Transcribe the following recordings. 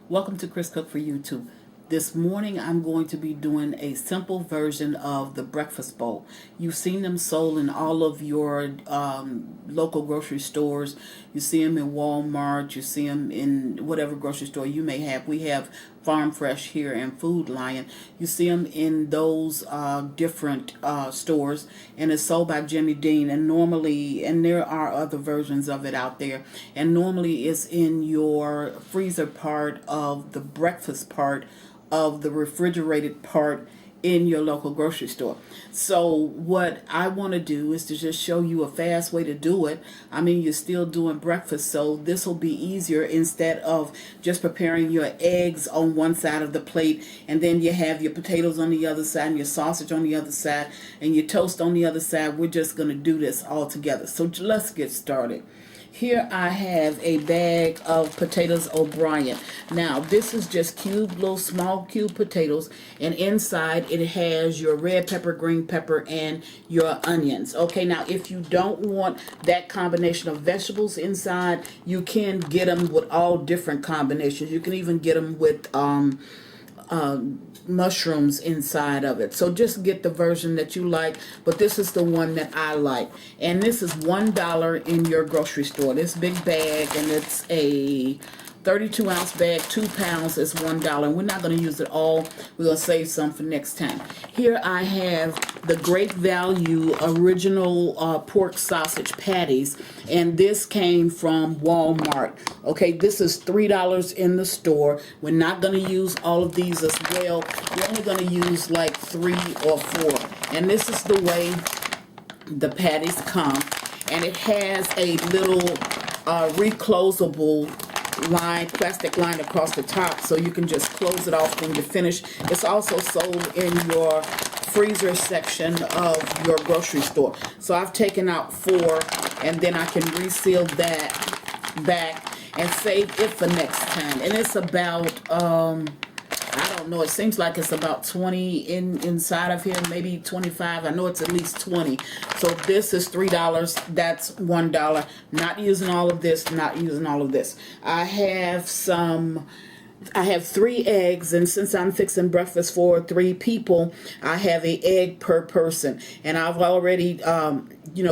Welcome to Chris Cook for YouTube. This morning I'm going to be doing a simple version of the breakfast bowl. You've seen them sold in all of your local grocery stores. You see them in Walmart. You see them in whatever grocery store you may have. We have Farm Fresh here and Food Lion. You see them in those different stores, and it's sold by Jimmy Dean. And normally, and there are other versions of it out there, and normally it's in your freezer part of the breakfast part of the refrigerated part in your local grocery store. So what I want to do is to just show you a fast way to do it. I mean, you're still doing breakfast, so this will be easier instead of just preparing your eggs on one side of the plate, and then you have your potatoes on the other side and your sausage on the other side and your toast on the other side. We're just going to do this all together. So let's get started. Here I have a bag of potatoes O'Brien. Now this is just cubed, little small cube potatoes, and inside it has your red pepper, green pepper, and your onions. Okay, now if you don't want that combination of vegetables inside, you can get them with all different combinations. You can even get them with mushrooms inside of it. So just get the version that you like, but this is the one that I like. And this is $1 in your grocery store. This big bag, and it's a 32-ounce bag, 2 pounds, is $1. And we're not going to use it all. We're going to save some for next time. Here I have the Great Value original pork sausage patties, and this came from Walmart. Okay, this is $3 in the store. We're not going to use all of these as well. We're only going to use like 3 or 4. And this is the way the patties come, and it has a little reclosable line, plastic line across the top, so you can just close it off when you finish. It's also sold in your freezer section of your grocery store. So I've taken out 4, and then I can reseal that back and save it for next time. And it's about I don't know, it seems like it's about 20 inside of here, maybe 25. I know it's at least 20. So this is $3, that's $1. Not using all of this, not using all of this. I have 3 eggs, and since I'm fixing breakfast for 3 people, I have an egg per person. And I've already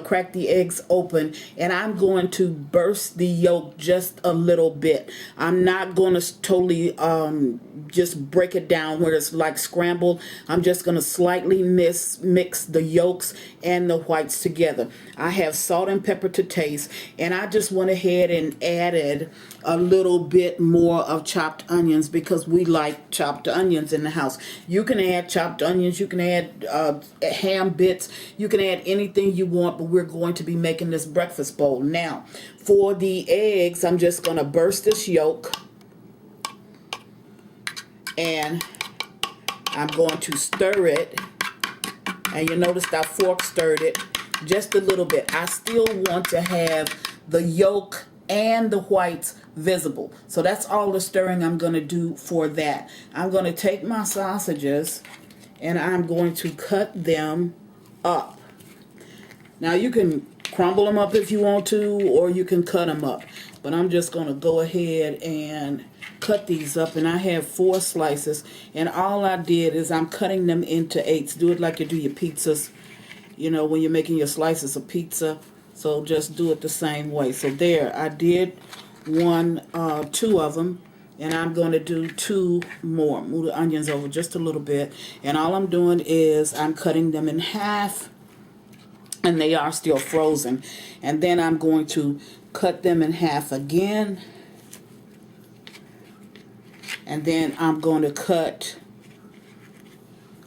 cracked the eggs open, and I'm going to burst the yolk just a little bit. I'm not going to totally just break it down where it's like scrambled. I'm just going to slightly mix the yolks and the whites together. I have salt and pepper to taste, and I just went ahead and added a little bit more of chopped onions because we like chopped onions in the house. You can add chopped onions, you can add ham bits, you can add anything you want, but we're going to be making this breakfast bowl. Now, for the eggs, I'm just going to burst this yolk, and I'm going to stir it. And you noticed I fork stirred it just a little bit. I still want to have the yolk and the whites visible. So that's all the stirring I'm going to do for that. I'm going to take my sausages and I'm going to cut them up. Now you can crumble them up if you want to, or you can cut them up. But I'm just going to go ahead and cut these up, and I have 4 slices, and all I did is I'm cutting them into 8s. Do it like you do your pizzas, when you're making your slices of pizza. So just do it the same way. So there, I did 2 of them, and I'm going to do 2 more. Move the onions over just a little bit, and all I'm doing is I'm cutting them in half, and they are still frozen. And then I'm going to cut them in half again, and then I'm going to cut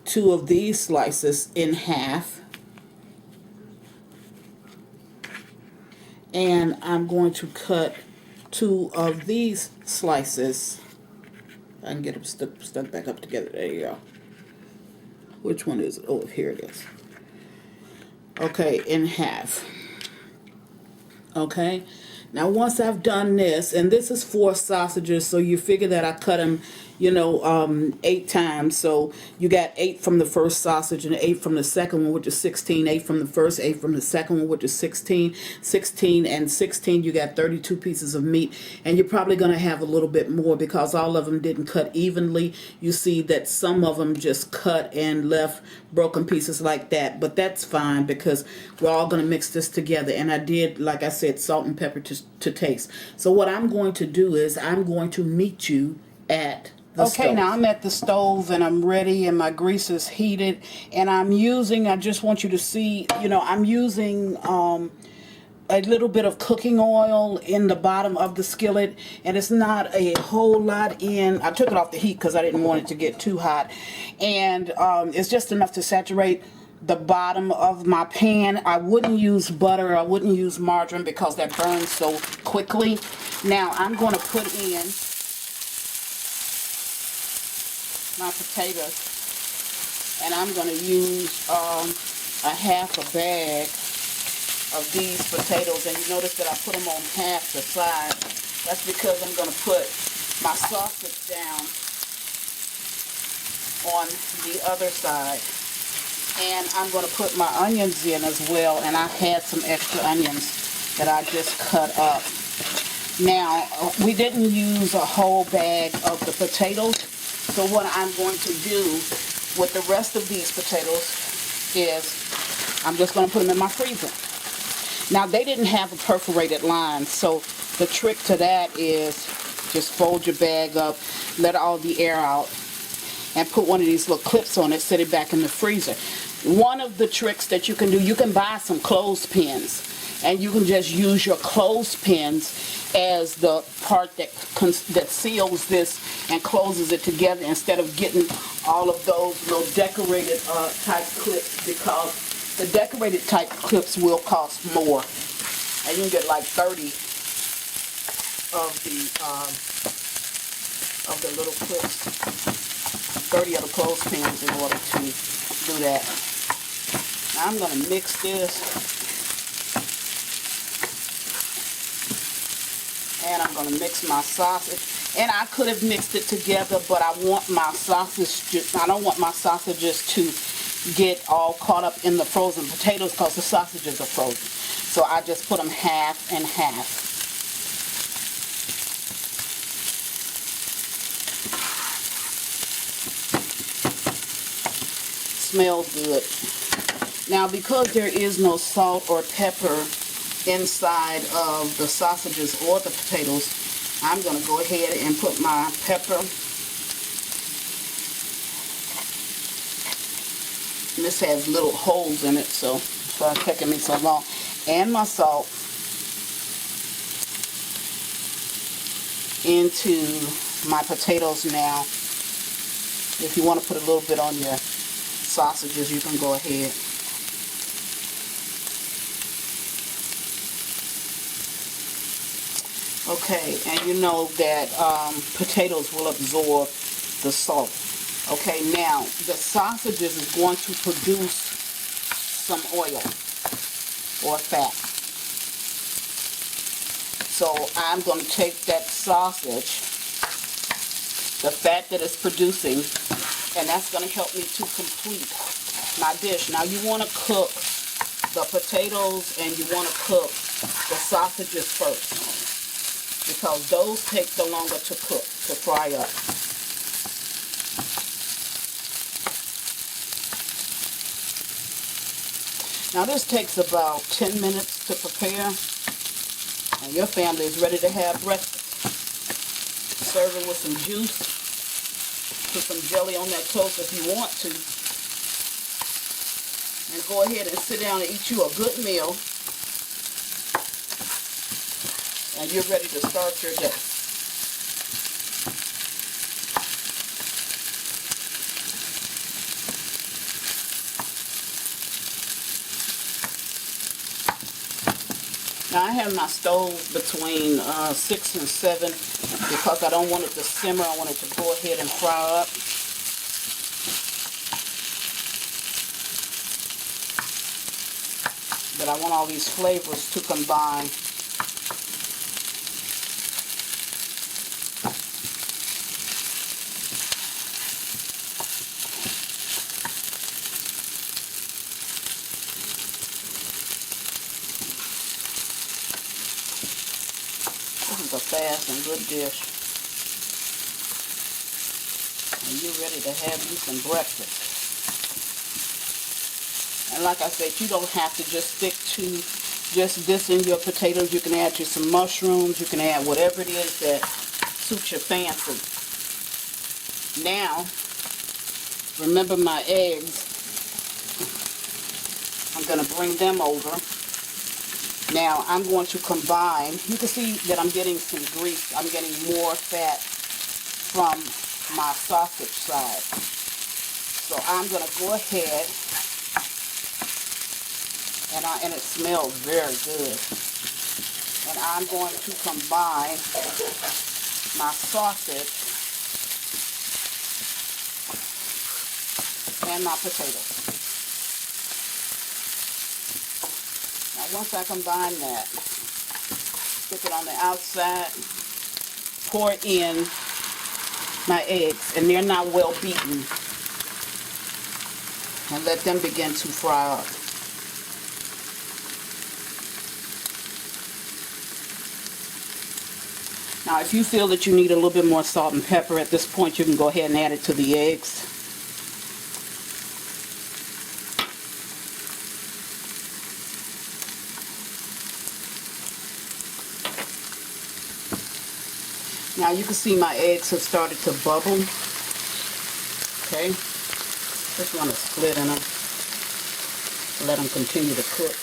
2 of these slices in half, and I'm going to cut 2 of these slices. I can get them stuck back up together. There you go. Which one is it? Oh, here it is. Okay, in half. Okay, now once I've done this, and this is 4 sausages, so you figure that I cut them 8 times. So you got 8 from the first sausage and 8 from the second one, which is 16. 8 from the first, 8 from the second one, which is 16. 16 and 16, you got 32 pieces of meat. And you're probably going to have a little bit more because all of them didn't cut evenly. You see that some of them just cut and left broken pieces like that. But that's fine because we're all going to mix this together. And I did, like I said, salt and pepper to taste. So what I'm going to do is I'm going to meet you at the stove. Now I'm at the stove and I'm ready and my grease is heated and I just want you to see, I'm using a little bit of cooking oil in the bottom of the skillet, and it's not a whole lot in. I took it off the heat because I didn't want it to get too hot, and it's just enough to saturate the bottom of my pan. I wouldn't use butter, I wouldn't use margarine because that burns so quickly. Now I'm going to put in my potatoes, and I'm going to use a half a bag of these potatoes, and you notice that I put them on half the side. That's because I'm going to put my sausage down on the other side, and I'm going to put my onions in as well, and I had some extra onions that I just cut up. Now we didn't use a whole bag of the potatoes, so what I'm going to do with the rest of these potatoes is I'm just going to put them in my freezer. Now, they didn't have a perforated line, so the trick to that is just fold your bag up, let all the air out, and put one of these little clips on it, set it back in the freezer. One of the tricks that you can do, you can buy some clothespins, and you can just use your clothespins as the part that seals this and closes it together instead of getting all of those little decorated type clips, because the decorated type clips will cost more, and you can get like 30 of the little clips, 30 of the clothespins in order to do that. Now I'm going to mix this, and I'm going to mix my sausage. And I could have mixed it together, but I don't want my sausages to get all caught up in the frozen potatoes because the sausages are frozen. So I just put them half and half. Smells good. Now, because there is no salt or pepper inside of the sausages or the potatoes, I'm going to go ahead and put my pepper. And this has little holes in it, so it's why it's taking me so long. And my salt into my potatoes now. If you want to put a little bit on your sausages, you can go ahead. Okay, and you know that potatoes will absorb the salt. Okay, now the sausages is going to produce some oil or fat. So I'm going to take that sausage, the fat that it's producing, and that's going to help me to complete my dish. Now you want to cook the potatoes and you want to cook the sausages first, because those take the longer to cook, to fry up. Now this takes about 10 minutes to prepare, and your family is ready to have breakfast. Serve it with some juice, put some jelly on that toast if you want to, and go ahead and sit down and eat you a good meal, and you're ready to start your day. Now I have my stove between 6 and 7 because I don't want it to simmer. I want it to go ahead and fry up. But I want all these flavors to combine. This is a fast and good dish. And you're ready to have you some breakfast. And like I said, you don't have to just stick to just this in your potatoes. You can add you some mushrooms. You can add whatever it is that suits your fancy. Now, remember my eggs. I'm going to bring them over. Now, I'm going to combine. You can see that I'm getting some grease. I'm getting more fat from my sausage side. So I'm going to go ahead, and it smells very good. And I'm going to combine my sausage and my potatoes. Now once I combine that, stick it on the outside, pour in my eggs, and they're not well beaten, and let them begin to fry up. Now if you feel that you need a little bit more salt and pepper at this point, you can go ahead and add it to the eggs. Now you can see my eggs have started to bubble. Okay, just want to split in them. Let them continue to cook.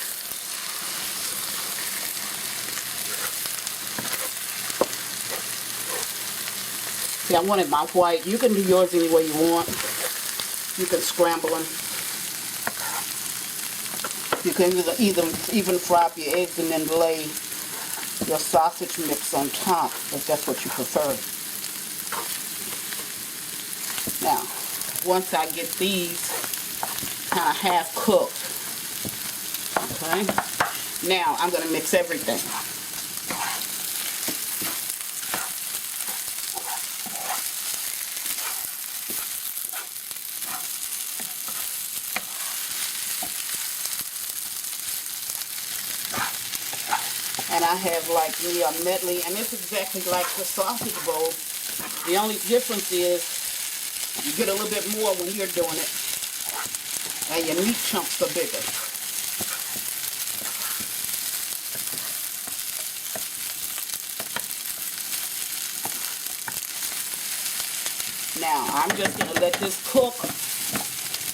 See, I wanted my white. You can do yours any way you want. You can scramble them. You can even fry up your eggs and then lay your sausage mix on top, if that's what you prefer. Now, once I get these kind of half cooked, okay, now I'm going to mix everything. And I have like me a medley, and it's exactly like the sausage bowl. The only difference is you get a little bit more when you're doing it, and your meat chunks are bigger. Now I'm just going to let this cook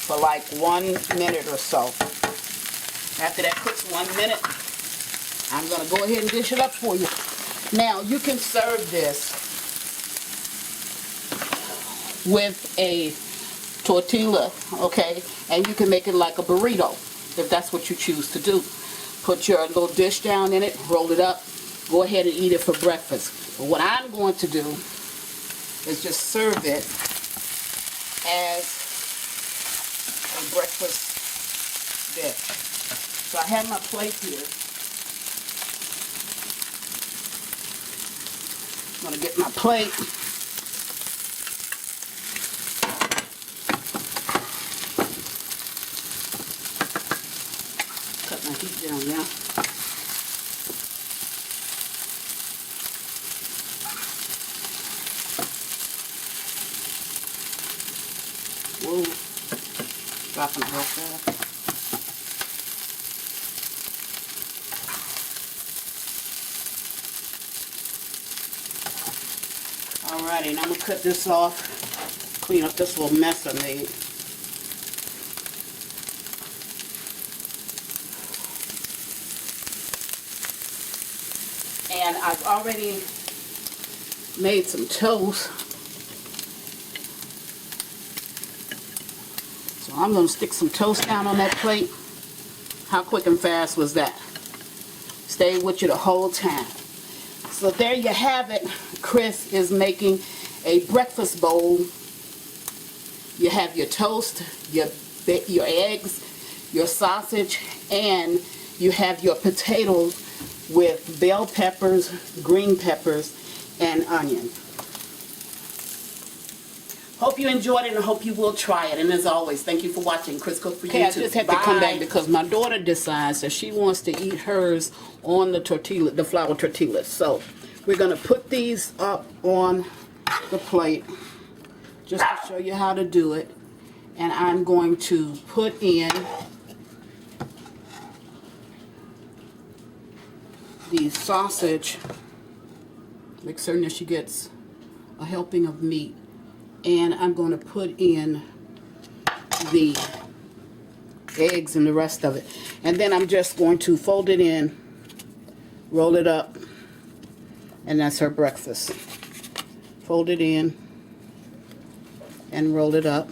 for like 1 minute or so. After that cooks 1 minute, I'm going to go ahead and dish it up for you. Now, you can serve this with a tortilla, okay? And you can make it like a burrito, if that's what you choose to do. Put your little dish down in it, roll it up, go ahead and eat it for breakfast. But what I'm going to do is just serve it as a breakfast dish. So I have my plate here. I'm going to get my plate. Cut my heat down now. Whoa. Dropping it real fast. Alrighty, and I'm going to cut this off, clean up this little mess I made. And I've already made some toast. So I'm going to stick some toast down on that plate. How quick and fast was that? Stayed with you the whole time. So there you have it. Chris is making a breakfast bowl. You have your toast, your eggs, your sausage, and you have your potatoes with bell peppers, green peppers, and onion. Hope you enjoyed it, and I hope you will try it. And as always, thank you for watching Chris Cook for YouTube. I just had to come back because my daughter decides that she wants to eat hers on the tortilla, the flour tortillas. So We're going to put these up on the plate just to show you how to do it. And I'm going to put in the sausage. Make certain that she gets a helping of meat. And I'm going to put in the eggs and the rest of it. And then I'm just going to fold it in, roll it up, and that's her breakfast. Fold it in and roll it up.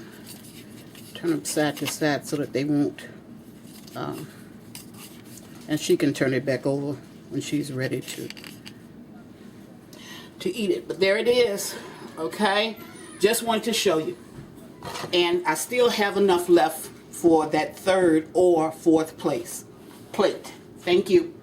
Turn them side to side so that they won't, and she can turn it back over when she's ready to eat it. But there it is, okay? Just wanted to show you. And I still have enough left for that third or fourth plate. Thank you.